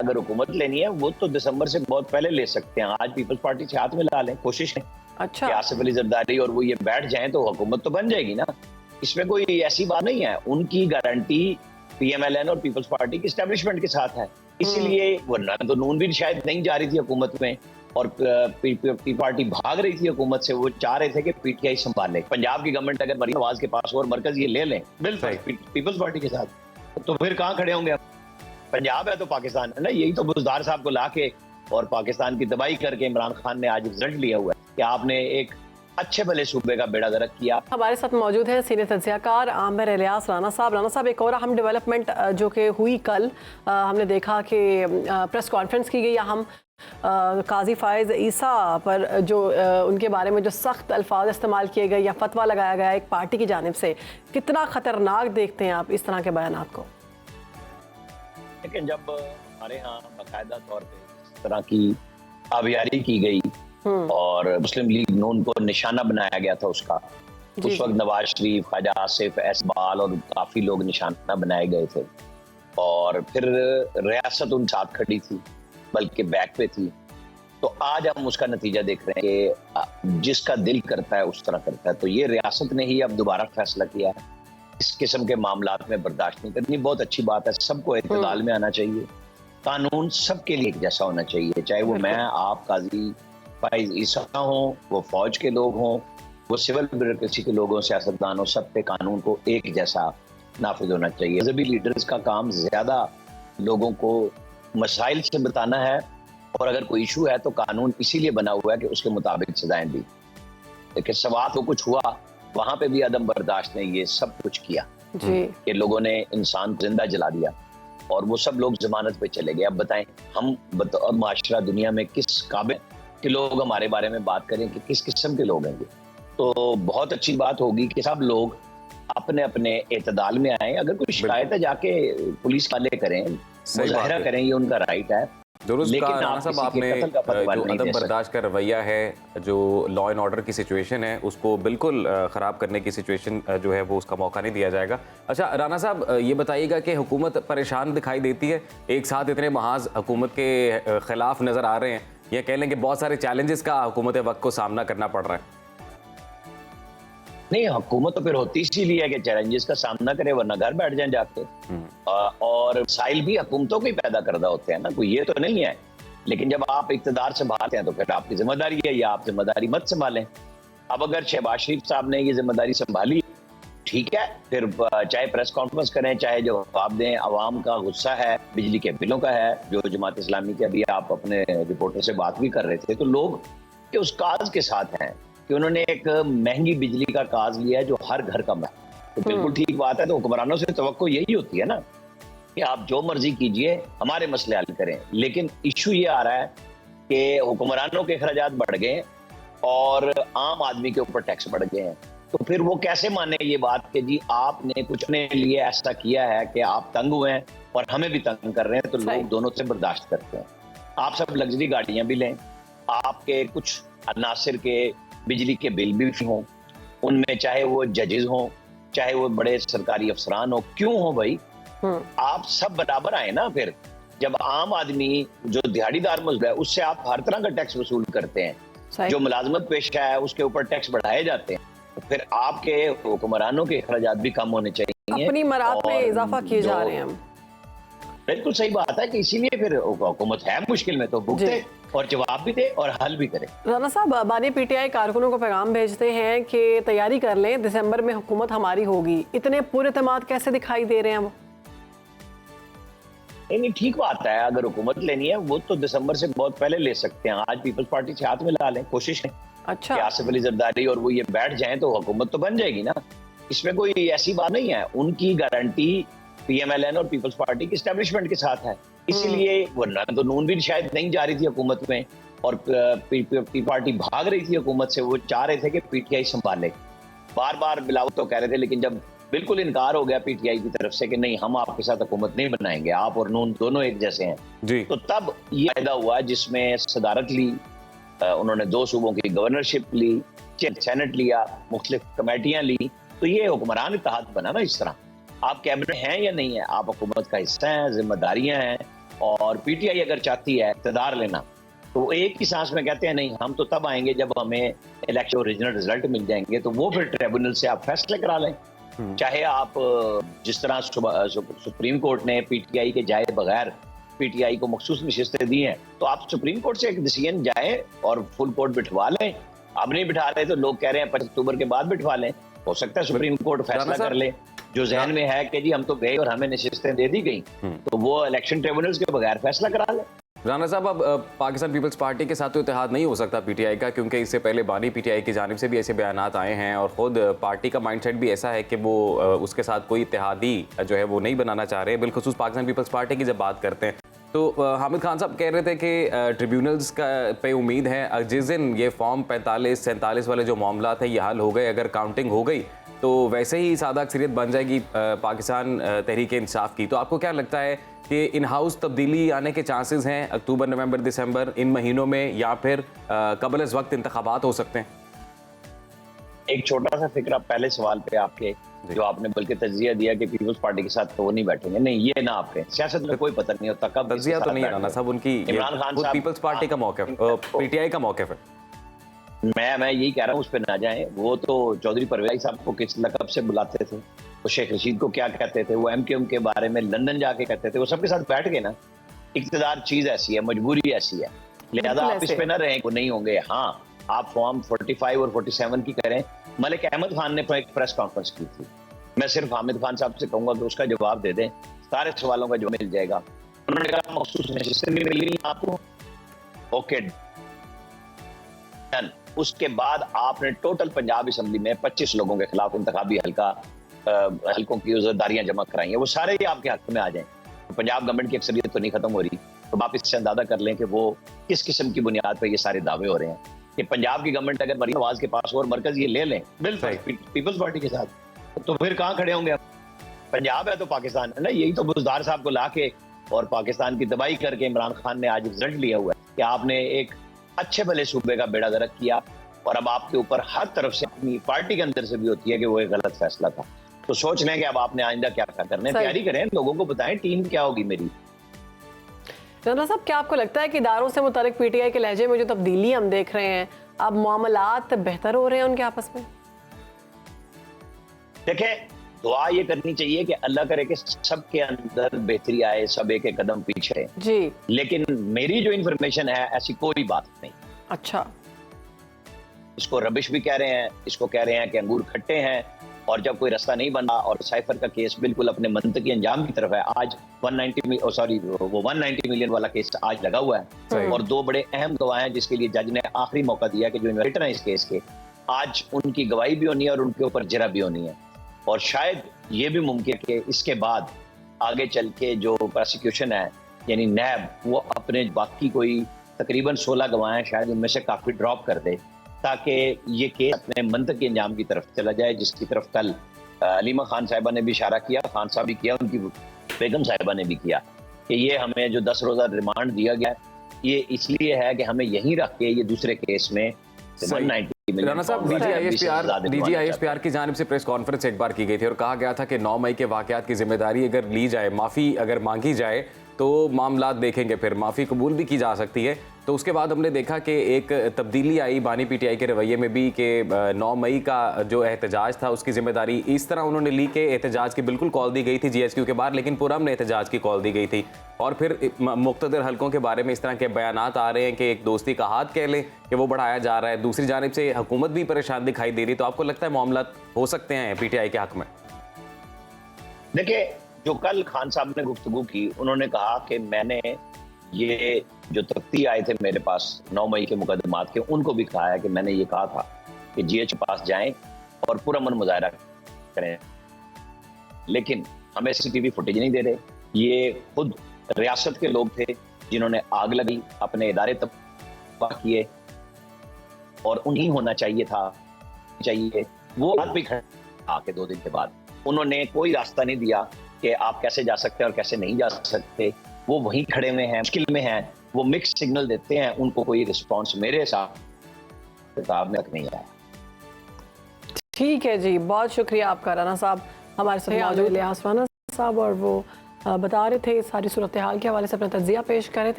अगर हुकूमत लेनी है वो तो दिसंबर से बहुत पहले ले सकते हैं। आज पीपल्स पार्टी से हाथ मिला लें, कोशिश करें अच्छा। कि आसिफ अली जरदारी और वो ये बैठ जाएं तो हुकूमत तो बन जाएगी ना। इसमें कोई ऐसी बात नहीं है। उनकी गारंटी पीएमएलएन और पीपल्स पार्टी की एस्टेब्लिशमेंट के साथ है, इसीलिए वरना तो नून भी शायद नहीं जा रही थी हुकूमत में और पी पार्टी भाग रही थी हुकूमत से। वो चाह रहे थे कि पीटीआई संभाले। पंजाब की गवर्नमेंट अगर मरीम नवाज के पास और मरकज ये ले लें बिल्कुल पीपल्स पार्टी के साथ, तो फिर कहाँ खड़े होंगे हम? पंजाब है तो पाकिस्तान है ना। यही तो बुज़दार साहब को लाके और पाकिस्तान की तबाही करके इमरान खान ने आज रिजल्ट लिया हुआ है कि आपने एक अच्छे भले सूबे का बेड़ा गर्क किया। हमारे साथ मौजूद हैं सीनियर तज्ज़ियाकार आमिर इलियास राना साहब। राना साहब, एक और अहम डेवलपमेंट जो कि हुई कल, हमने देखा कि प्रेस कॉन्फ्रेंस की गई। हम काजी फायज़ ईसा पर जो उनके बारे में जो सख्त अल्फाज इस्तेमाल किए गए या फतवा लगाया गया एक पार्टी की जानिब से, कितना ख़तरनाक देखते हैं आप इस तरह के बयानात को? लेकिन जब हमारे यहाँ बाकायदा तौर पे इस तरह की आबियारी की गई और मुस्लिम लीग नून को निशाना बनाया गया था उसका, उस वक्त नवाज शरीफ, ख्वाजा आसिफ, एसबाल और काफी लोग निशाना बनाए गए थे और फिर रियासत उन साथ खड़ी थी, बल्कि बैक पे थी। तो आज हम उसका नतीजा देख रहे हैं कि जिसका दिल करता है उस तरह करता है। तो ये रियासत ने ही अब दोबारा फैसला किया है इस किस्म के मामलात में बर्दाश्त नहीं करनी। बहुत अच्छी बात है, सबको इत्तेदाल में आना चाहिए। कानून सबके लिए एक जैसा होना चाहिए, चाहे वो मैं, आप, काजी फायज़ ईसा हों, वो फौज के लोग हों, वो सिविल ब्यूरोक्रेसी के लोग हों, सियासतदान हों, सब पे कानून को एक जैसा नाफिज होना चाहिए। मजहबी लीडर्स का काम ज्यादा लोगों को मसाइल से बताना है और अगर कोई इशू है तो कानून इसीलिए बना हुआ है कि उसके मुताबिक सजाएं दी। लेकिन सवात वो कुछ हुआ, वहां पे भी अदम बर्दाश्त ने ये सब कुछ किया कि लोगों ने इंसान जिंदा जला दिया और वो सब लोग जमानत पे चले गए। अब बताएं हम बतौर माशरा दुनिया में किस काबिल के लोग हमारे बारे में बात करें कि किस किस्म के लोग हैं ये। तो बहुत अच्छी बात होगी कि सब लोग अपने अपने एतदाल में आए। अगर कोई शिकायत है जाके पुलिस वाले करें, मुजाहिरा करें, ये उनका राइट है। लेकिन राना साहब, आपने जो अदम बर्दाश्त का रवैया है, जो लॉ एंड ऑर्डर की सिचुएशन है, उसको बिल्कुल ख़राब करने की सिचुएशन जो है वो उसका मौका नहीं दिया जाएगा। अच्छा राना साहब, ये बताइएगा कि हुकूमत परेशान दिखाई देती है, एक साथ इतने महाज हुकूमत के खिलाफ नज़र आ रहे हैं, या कह लें कि बहुत सारे चैलेंजेस का हुकूमत वक्त को सामना करना पड़ रहा है? नहीं, हुकूमत तो फिर होती इसीलिए है कि चैलेंजेस का सामना करे, वरना घर बैठ जाए जाके। और साइल भी हुकूमतों को ही पैदा करदा होते हैं ना, कोई ये तो नहीं है। लेकिन जब आप इक़्तिदार संभालते हैं तो फिर आपकी जिम्मेदारी है, या आप जिम्मेदारी मत संभालें। अब अगर शहबाज शरीफ साहब ने ये जिम्मेदारी संभाली, ठीक है, फिर चाहे प्रेस कॉन्फ्रेंस करें, चाहे जवाब दें। अवाम का गुस्सा है, बिजली के बिलों का है, जो जमात इस्लामी के अभी आप अपने रिपोर्टर से बात भी कर रहे थे, तो लोग के उस काज के साथ हैं कि उन्होंने एक महंगी बिजली का काज लिया है जो हर घर का है। तो बिल्कुल ठीक बात है। तो हुक्मरानों से तवक्को यही होती है ना कि आप जो मर्जी कीजिए, हमारे मसले हल करें। लेकिन इशू ये आ रहा है कि हुक्मरानों के अखराजात बढ़ गए और आम आदमी के ऊपर टैक्स बढ़ गए हैं। तो फिर वो कैसे माने ये बात कि जी आपने कुछ अपने लिए ऐसा किया है कि आप तंग हुए हैं और हमें भी तंग कर रहे हैं। तो लोग दोनों से बर्दाश्त करते हैं। आप सब लग्जरी गाड़ियां भी लें, आपके कुछ अनासिर के बिजली के बिल भी हों, उनमें चाहे वो जजेस हों, चाहे वो बड़े सरकारी अफसरान हो, क्यों हो भाई, आप सब बराबर आए ना। फिर जब आम आदमी जो दिहाड़ीदार मजदूर है उससे आप हर तरह का टैक्स वसूल करते हैं, जो मुलाजमत पेशा है उसके ऊपर टैक्स बढ़ाए जाते हैं, तो फिर आपके हुक्मरानों के अखराजात भी कम होने चाहिए। अपनी मराद में इजाफा किए जा रहे हैं हम। बिल्कुल सही बात है कि इसीलिए फिर हुकूमत है मुश्किल में तो भुगते और जवाब भी दे और हल भी करे। राना साहब, बानी पीटीआई कारकुनों को पैगाम भेजते हैं कि तैयारी कर लें, दिसंबर में हुकूमत हमारी होगी। इतने पुरएतमाद कैसे दिखाई दे रहे हैं वो? नहीं, ठीक बात है। अगर हुकूमत लेनी है वो तो दिसंबर से बहुत पहले ले सकते हैं। आज पीपल्स पार्टी से हाथ मिला लें, कोशिश करें अच्छा कि आसिफ अली जरदारी और वो ये बैठ जाएं तो हुकूमत तो बन जाएगी ना। इसमें कोई ऐसी बात नहीं है। उनकी गारंटी पीएमएलएन और पीपल्स पार्टी की एस्टेब्लिशमेंट के साथ है, इसीलिए वरना तो नून भी शायद नहीं जा रही थी हुकूमत में और पी पार्टी भाग रही थी हुकूमत से। वो चाह रहे थे कि पीटीआई संभाले, बार बार बिलावल तो कह रहे थे, लेकिन जब बिल्कुल इनकार हो गया पीटीआई की तरफ से कि नहीं, हम आपके साथ हुकूमत नहीं बनाएंगे, आप और नून दोनों एक जैसे हैं जी, तो तब ये फायदा हुआ जिसमें सदारत ली, उन्होंने 2 सूबों की गवर्नरशिप ली, सेनेट लिया, मुख्तलिफ कमेटियां ली। तो ये हुक्मरान इत्तेहाद बना ना। इस तरह आप कैबिनेट हैं या नहीं है, आप हुकूमत का हिस्सा हैं, जिम्मेदारियां हैं, और पीटीआई अगर चाहती है इक़्तिदार लेना तो एक ही सांस में कहते हैं नहीं हम तो तब आएंगे जब हमें इलेक्शन ओरिजिनल रिजल्ट मिल जाएंगे, तो वो फिर ट्रिब्यूनल से आप फैसले करा लें। चाहे आप जिस तरह सुप्रीम कोर्ट ने पीटीआई के जाए बगैर पीटीआई को मखसूस नशिस्तें दी हैं, तो आप सुप्रीम कोर्ट से एक डिसीजन जाए और फुल कोर्ट बिठवा लें। अब नहीं बिठा रहे तो लोग कह रहे हैं 25 अक्टूबर के बाद बिठवा लें, हो सकता है सुप्रीम कोर्ट फैसला कर ले। जो जहन में है कि जी हम तो गए और हमें नशिस्तें दे दी गई, तो वो इलेक्शन ट्रिब्यूनल्स के बगैर फैसला करा ले। राना साहब, अब पाकिस्तान पीपल्स पार्टी के साथ तो इत्तेहाद नहीं हो सकता पीटीआई का, क्योंकि इससे पहले बानी पीटीआई की जानिब से भी ऐसे बयानात आए हैं और ख़ुद पार्टी का माइंडसेट भी ऐसा है कि वो उसके साथ कोई इत्तेहादी जो है वो नहीं बनाना चाह रहे हैं। बिलखुसूस पाकिस्तान पीपल्स पार्टी की जब बात करते हैं तो हामिद खान साहब कह रहे थे कि ट्रिब्यूनल्स का पे उम्मीद है जिस दिन ये फॉर्म 45-47 वाले जो मामला थे ये हल हो गए, अगर काउंटिंग हो गई तो वैसे ही सादा अक्सरियत बन जाएगी पाकिस्तान तहरीक इंसाफ की। तो आपको क्या लगता है कि इन हाउस तब्दीली आने के चांसेस हैं अक्टूबर, नवंबर, दिसंबर इन महीनों में, या फिर कबल इस वक्त इंतखाबात हो सकते हैं? एक छोटा सा फिक्र पहले सवाल पे आपके जो आपने बल्कि तजिया दिया कि पीपल्स पार्टी के साथ तो वो नहीं बैठेंगे, नहीं ये ना आपके सियासत में कोई पता नहीं होता कब तजिया तो नहीं है राना साहब, उनकी इमरान खान साहब पीपल्स पार्टी का मौक़िफ़, पीटीआई का मौक़िफ़ है। मैं यही कह रहा हूँ उस पर ना जाएं। वो तो चौधरी परवेज साहब को किस लकब से बुलाते थे, वो शेख रशीद को क्या कहते थे, वो एमक्यूएम के बारे में लंदन जाके कहते थे, वो सबके साथ बैठ गए ना। इक़्तिदार चीज ऐसी है, मजबूरी ऐसी है, लिहाजा आप इस पे ना रहें, वो नहीं होंगे। हाँ, आप फॉर्म 45 और 47 की करें। मलिक अहमद खान ने एक प्रेस कॉन्फ्रेंस की थी, मैं सिर्फ हामिद खान साहब से कहूंगा कि उसका जवाब दे दें, सारे सवालों का जवाब मिल जाएगा। उन्होंने कहा मखसूस नशिस्तें भी मिली आपको, ओके डन। उसके बाद आपने टोटल पंजाब असम्बली में 25 लोगों के खिलाफ इंतखाबी हल्कों की उज़रदारियां जमा कराई हैं, वो सारे ही आपके हक में आ जाएं। तो पंजाब गवर्नमेंट की अक्सरियत तो नहीं खत्म हो रही, तो आप इससे अंदाजा कर लें कि वो किस किस्म की बुनियाद पर ये सारे दावे हो रहे हैं कि पंजाब की गवर्नमेंट अगर मरीम नवाज के पास और मरकज ये ले लें बिल्कुल पीपल्स पार्टी के साथ, तो फिर कहाँ खड़े होंगे? पंजाब है तो पाकिस्तान है ना। यही तो बुज़दार साहब को लाके और पाकिस्तान की तबाही करके इमरान खान ने आज रिजल्ट लिया हुआ है कि आपने एक अच्छे भले सूबे का बेड़ा गर्क किया, और अब आपके ऊपर हर तरफ से अपनी पार्टी के अंदर से भी होती है कि वो एक गलत फैसला था। तो सोच लें कि अब आपने आइंदा क्या करना है, तैयारी करें, लोगों को बताएं टीम क्या होगी मेरी। राना साहब, क्या आपको लगता है कि इदारों से मुतालिक पीटीआई के लहजे में जो तब्दीली हम देख रहे हैं, अब मामलात बेहतर हो रहे हैं उनके आपस में? देखें, दुआ ये करनी चाहिए कि अल्लाह करे कि सबके अंदर बेहतरी आए, सब एक एक कदम पीछे जी। लेकिन मेरी जो इन्फॉर्मेशन है ऐसी कोई बात नहीं। अच्छा, इसको रबिश भी कह रहे हैं, इसको कह रहे हैं कि अंगूर खट्टे हैं, और जब कोई रास्ता नहीं बना और साइफर का केस बिल्कुल अपने मंतकी अंजाम की तरफ है, आज 190 मिलियन वाला केस आज लगा हुआ है, और दो बड़े अहम गवाह हैं जिसके लिए जज ने आखिरी मौका दिया कि जो इन्वेस्टर है इस केस के, आज उनकी गवाही भी होनी है और उनके ऊपर जरा भी होनी है। और शायद ये भी मुमकिन है कि इसके बाद आगे चल के जो प्रोसिक्यूशन है यानी नैब, वो अपने बाकी कोई तकरीबन 16 गवाह हैं, शायद उनमें से काफी ड्रॉप कर दे ताकि ये केस अपने मंतक के अंजाम की तरफ चला जाए, जिसकी तरफ कल अलीमा खान साहिबा ने भी इशारा किया, खान साहब भी किया, उनकी बेगम साहिबा ने भी किया कि ये हमें जो 10 रोजा रिमांड दिया गया ये इसलिए है कि हमें यहीं रख के ये दूसरे केस में 190 राना साहब, DGISPR की जानिब से प्रेस कॉन्फ्रेंस एक बार की गई थी और कहा गया था कि 9 मई के वाकयात की जिम्मेदारी अगर ली जाए, माफ़ी अगर मांगी जाए तो मामलात देखेंगे, फिर माफ़ी कबूल भी की जा सकती है। तो उसके बाद हमने देखा कि एक तब्दीली आई बानी पीटीआई के रवैये में भी कि 9 मई का जो एहतजाज था उसकी जिम्मेदारी इस तरह उन्होंने ली कि एहतजाज की बिल्कुल कॉल दी गई थी GSQ के बाहर, लेकिन पुरअमन एहतजाज की कॉल दी गई थी। और फिर मुख्तलिफ हलकों के बारे में इस तरह के बयानात आ रहे हैं कि एक दोस्ती का हाथ कह लें कि वो बढ़ाया जा रहा है, दूसरी जानिब से हुकूमत भी परेशान दिखाई दे रही। तो आपको लगता है मामला हो सकते हैं पीटीआई के हक में? देखिए, जो कल खान साहब ने गुफ्तगू की, उन्होंने कहा कि मैंने ये जो तख्ती आए थे मेरे पास 9 मई के मुकदमात के, उनको भी कहा है कि मैंने ये कहा था कि GH पास जाएं और पुरअमन मुजाहरा करें, लेकिन हमें CCTV फुटेज नहीं दे रहे। ये खुद रियासत के लोग थे जिन्होंने आग लगी, अपने इदारे तबाह किए, और उन्हीं होना चाहिए वो बात भी खड़ा के 2 दिन के बाद उन्होंने कोई रास्ता नहीं दिया कि आप कैसे जा सकते हैं और कैसे नहीं जा सकते। वो वहीं खड़े हुए हैं, मुश्किल में हैं, वो मिक्स सिग्नल देते हैं, उनको कोई रिस्पांस मेरे साथ में नहीं आया। ठीक है जी, बहुत शुक्रिया आपका राना साहब, हमारे साथ मौजूद लिहाज राना साहब, और वो बता रहे थे, सारी सूरत हाल के हवाले से अपना तज्जिया पेश कर रहे थे।